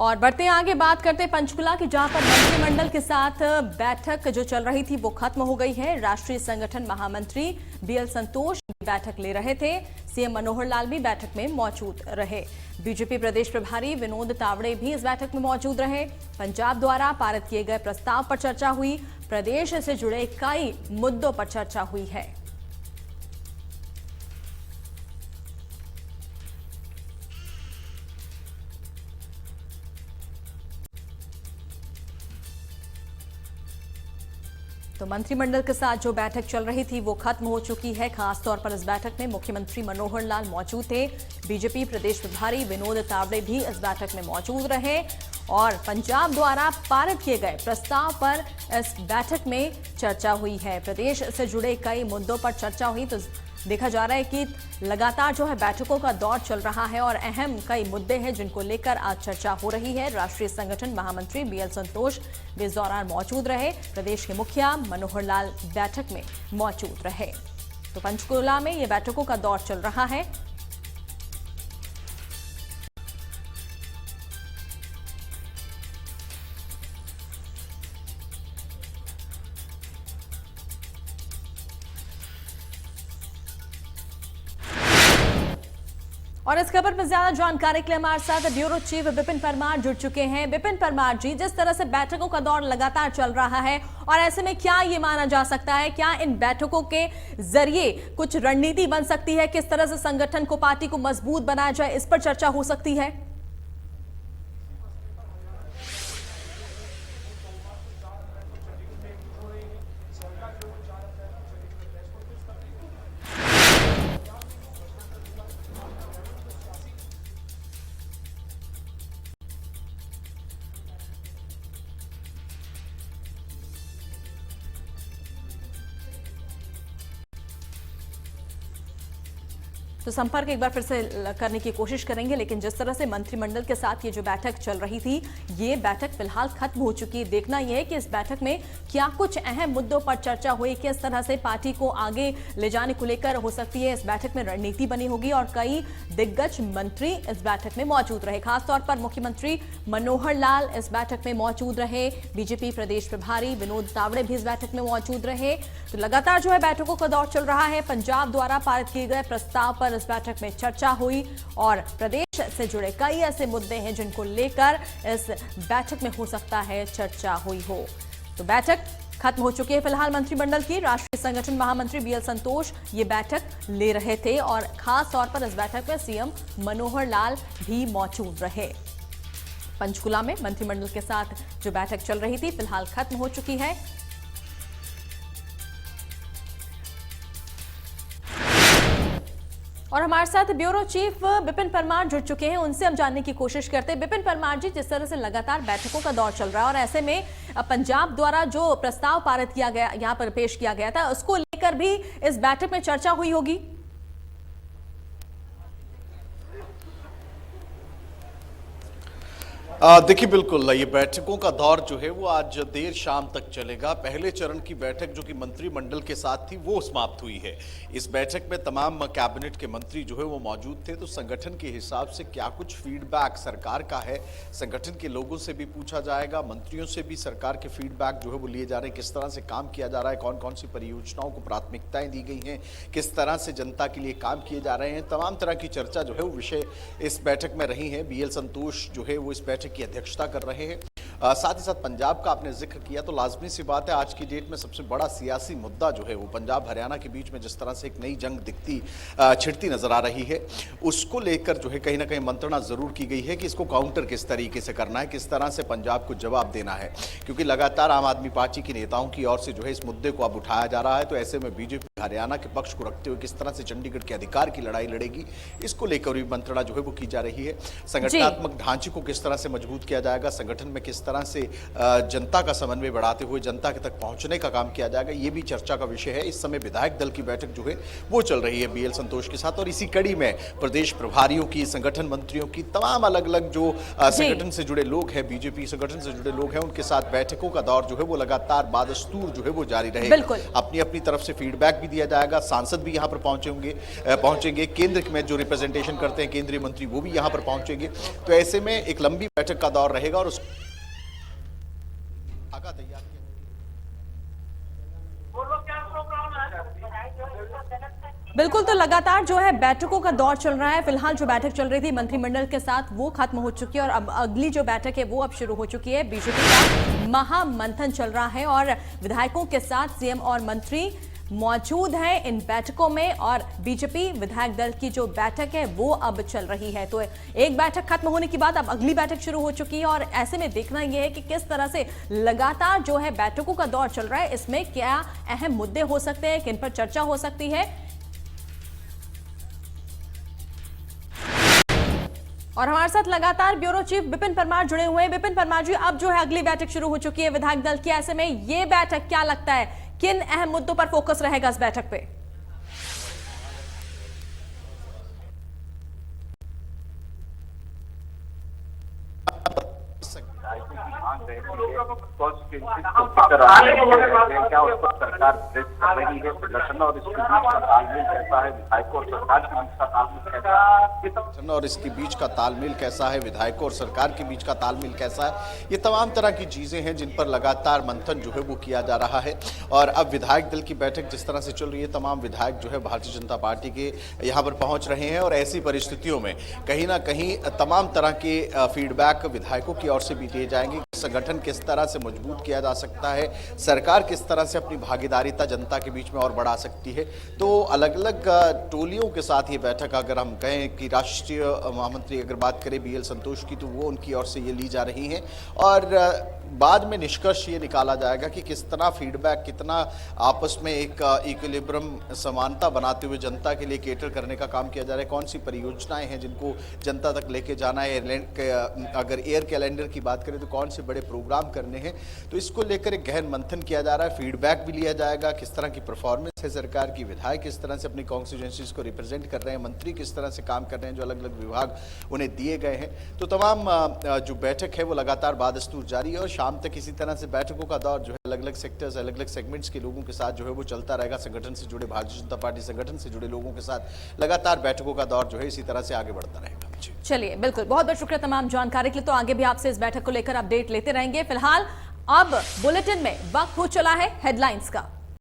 और बढ़ते हैं आगे, बात करते हैं पंचकुला की, जहां पर मंत्रिमंडल के साथ बैठक जो चल रही थी वो खत्म हो गई है। राष्ट्रीय संगठन महामंत्री बीएल संतोष बैठक ले रहे थे। सीएम मनोहर लाल भी बैठक में मौजूद रहे। बीजेपी प्रदेश प्रभारी विनोद तावड़े भी इस बैठक में मौजूद रहे। पंजाब द्वारा पारित किए गए प्रस्ताव पर चर्चा हुई। प्रदेश से जुड़े कई मुद्दों पर चर्चा हुई है। तो मंत्रिमंडल के साथ जो बैठक चल रही थी वो खत्म हो चुकी है। खासतौर पर इस बैठक में मुख्यमंत्री मनोहर लाल मौजूद थे। बीजेपी प्रदेश प्रभारी विनोद तावड़े भी इस बैठक में मौजूद रहे और पंजाब द्वारा पारित किए गए प्रस्ताव पर इस बैठक में चर्चा हुई है। प्रदेश से जुड़े कई मुद्दों पर चर्चा हुई। तो देखा जा रहा है कि लगातार जो है बैठकों का दौर चल रहा है और अहम कई मुद्दे हैं जिनको लेकर आज चर्चा हो रही है। राष्ट्रीय संगठन महामंत्री बीएल संतोष भी इस दौरान मौजूद रहे। प्रदेश के मुखिया मनोहर लाल बैठक में मौजूद रहे। तो पंचकुला में ये बैठकों का दौर चल रहा है। और इस खबर पर ज्यादा जानकारी के लिए हमारे साथ ब्यूरो चीफ विपिन परमार जुड़ चुके हैं। विपिन परमार जी, जिस तरह से बैठकों का दौर लगातार चल रहा है और ऐसे में क्या ये माना जा सकता है, क्या इन बैठकों के जरिए कुछ रणनीति बन सकती है? किस तरह से संगठन को, पार्टी को मजबूत बनाया जाए, इस पर चर्चा हो सकती है? तो संपर्क एक बार फिर से करने की कोशिश करेंगे, लेकिन जिस तरह से मंत्रिमंडल के साथ ये जो बैठक चल रही थी, ये बैठक फिलहाल खत्म हो चुकी है। देखना यह है कि इस बैठक में क्या कुछ अहम मुद्दों पर चर्चा हुई, किस तरह से पार्टी को आगे ले जाने को लेकर हो सकती है इस बैठक में रणनीति बनी होगी। और कई दिग्गज मंत्री इस बैठक में मौजूद रहे। खासतौर पर मुख्यमंत्री मनोहर लाल इस बैठक में मौजूद रहे। बीजेपी प्रदेश प्रभारी विनोद तावड़े भी इस बैठक में मौजूद रहे। तो लगातार जो है बैठकों का दौर चल रहा है। पंजाब द्वारा पारित किए गए प्रस्ताव पर इस बैठक में चर्चा हुई और प्रदेश से जुड़े कई ऐसे मुद्दे हैं जिनको लेकर इस बैठक में हो सकता है चर्चा हुई हो। तो बैठक खत्म हो चुकी है फिलहाल मंत्रिमंडल की। राष्ट्रीय संगठन महामंत्री बीएल संतोष ये बैठक ले रहे थे और खास तौर पर इस बैठक में सीएम मनोहर लाल भी मौजूद रहे। पंचकुला में मंत्रिमंडल के साथ जो बैठक चल रही थी फिलहाल खत्म हो चुकी है। और हमारे साथ ब्यूरो चीफ विपिन परमार जुड़ चुके हैं, उनसे हम जानने की कोशिश करते हैं। विपिन परमार जी, जिस तरह से लगातार बैठकों का दौर चल रहा है और ऐसे में पंजाब द्वारा जो प्रस्ताव पारित किया गया, यहां पर पेश किया गया था, उसको लेकर भी इस बैठक में चर्चा हुई होगी। देखिए, बिल्कुल ये बैठकों का दौर जो है वो आज देर शाम तक चलेगा। पहले चरण की बैठक जो कि मंत्रिमंडल के साथ थी वो समाप्त हुई है। इस बैठक में तमाम कैबिनेट के मंत्री जो है वो मौजूद थे। तो संगठन के हिसाब से क्या कुछ फीडबैक सरकार का है, संगठन के लोगों से भी पूछा जाएगा, मंत्रियों से भी सरकार के फीडबैक जो है वो लिए जा रहे हैं। किस तरह से काम किया जा रहा है, कौन कौन सी परियोजनाओं को प्राथमिकताएं दी गई हैं, किस तरह से जनता के लिए काम किए जा रहे हैं, तमाम तरह की चर्चा जो है वो विषय इस बैठक में रही है। बीएल संतोष जो है वो इस बैठक की अध्यक्षता कर रहे हैं। साथ ही साथ पंजाब का आपने जिक्र किया तो लाजमी सी बात है, आज की डेट में सबसे बड़ा सियासी मुद्दा जो है वो पंजाब हरियाणा के बीच में जिस तरह से एक नई जंग छिड़ती नजर आ रही है, उसको लेकर जो है कहीं ना कहीं मंत्रणा जरूर की गई है कि इसको काउंटर किस तरीके से करना है, किस तरह से पंजाब को जवाब देना है। क्योंकि लगातार आम आदमी पार्टी के नेताओं की ओर से जो है इस मुद्दे को अब उठाया जा रहा है। तो ऐसे में बीजेपी हरियाणा के पक्ष को रखते हुए किस तरह से चंडीगढ़ के अधिकार की लड़ाई लड़ेगी, इसको लेकर भी मंत्रणा जो है वो की जा रही है। संगठनात्मक ढांचे को किस तरह से मजबूत किया जाएगा, संगठन में किस तरह से जनता का समन्वय बढ़ाते हुए जनता के तक पहुंचने का काम किया जाएगा, ये भी चर्चा का विषय है। इस समय विधायक दल की बैठक जो है वो चल रही है बीएल संतोष के साथ और इसी कड़ी में प्रदेश प्रभारियों की, संगठन मंत्रियों की, तमाम अलग अलग जो संगठन से जुड़े लोग हैं, बीजेपी संगठन से जुड़े लोग हैं, उनके साथ बैठकों का दौर जो है वो लगातार बादस्तूर जो है वो जारी रहेगा। अपनी अपनी तरफ से फीडबैक भी दिया जाएगा, सांसद भी यहाँ पर पहुंचेंगे, केंद्र में जो रिप्रेजेंटेशन करते हैं केंद्रीय मंत्री वो भी यहाँ पर पहुंचेंगे। तो ऐसे में एक लंबी बैठक का दौर रहेगा और उस आगा तैयार किया। बिल्कुल, तो लगातार जो है बैठकों का दौर चल रहा है। फिलहाल जो बैठक चल रही थी मंत्रिमंडल के साथ वो खत्म हो चुकी है और अब अगली जो बैठक है वो अब शुरू हो चुकी है। बीजेपी का महामंथन चल रहा है और विधायकों के साथ सीएम और मंत्री मौजूद हैं इन बैठकों में और बीजेपी विधायक दल की जो बैठक है वो अब चल रही है। तो एक बैठक खत्म होने के बाद अब अगली बैठक शुरू हो चुकी है और ऐसे में देखना यह है कि किस तरह से लगातार जो है बैठकों का दौर चल रहा है, इसमें क्या अहम मुद्दे हो सकते हैं, किन पर चर्चा हो सकती है। और हमारे साथ लगातार ब्यूरो चीफ विपिन परमार जुड़े हुए हैं। विपिन परमार जी, अब जो है अगली बैठक शुरू हो चुकी है विधायक दल की, ऐसे में ये बैठक क्या लगता है किन अहम मुद्दों पर फोकस रहेगा इस बैठक पे? क्या उस पर सरकार कर रही है प्रदर्शन और इसके बीच का तालमेल कैसा है विधायकों और सरकार के बीच का तालमेल कैसा है और इसके बीच का तालमेल कैसा है, विधायकों और सरकार के बीच का तालमेल कैसा है, ये तमाम तरह की चीजें हैं जिन पर लगातार मंथन जो है वो किया जा रहा है। और अब विधायक दल की बैठक जिस तरह से चल रही है, तमाम विधायक जो है भारतीय जनता पार्टी के यहाँ पर पहुंच रहे हैं और ऐसी परिस्थितियों में कहीं ना कहीं तमाम तरह के फीडबैक विधायकों की ओर से भी दिए जाएंगे। संगठन किस तरह से मजबूत किया जा सकता है, सरकार किस तरह से अपनी भागीदारिता जनता के बीच में और बढ़ा सकती है। तो अलग अलग टोलियों के साथ ये बैठक, अगर हम कहें कि राष्ट्रीय महामंत्री अगर बात करें बीएल संतोष की, तो वो उनकी ओर से ये ली जा रही हैं और बाद में निष्कर्ष ये निकाला जाएगा कि किस तरह फीडबैक, कितना आपस में एक इक्विलिब्रियम समानता बनाते हुए जनता के लिए केटर करने का काम किया जा रहा है, कौन सी परियोजनाएं हैं जिनको जनता तक लेके जाना है। अगर एयर कैलेंडर की बात करें तो कौन से बड़े प्रोग्राम करने हैं, तो इसको लेकर एक गहन मंथन किया जा रहा है। फीडबैक भी लिया जाएगा, किस तरह की परफॉर्मेंस है सरकार की, विधायक किस तरह से अपनी कॉन्स्टिट्यूएंसीज को रिप्रेजेंट कर रहे हैं, मंत्री किस तरह से काम कर रहे हैं, जो अलग अलग विभाग उन्हें दिए गए हैं। तो तमाम जो बैठक है वो लगातार बादस्तूर जारी है और शाम तक इसी तरह से बैठकों का दौर जो है अलग अलग सेक्टर्स, अलग अलग सेगमेंट्स के लोगों के साथ जो है वो चलता रहेगा। संगठन से जुड़े, भारतीय जनता पार्टी संगठन से जुड़े लोगों के साथ लगातार बैठकों का दौर जो है इसी तरह से आगे बढ़ता रहेगा। चलिए, बिल्कुल, बहुत बहुत शुक्रिया तमाम जानकारी के लिए। तो आगे भी आपसे इस बैठक को लेकर अपडेट लेते रहेंगे। फिलहाल अब बुलेटिन में वक्त हो चला है हेडलाइंस का।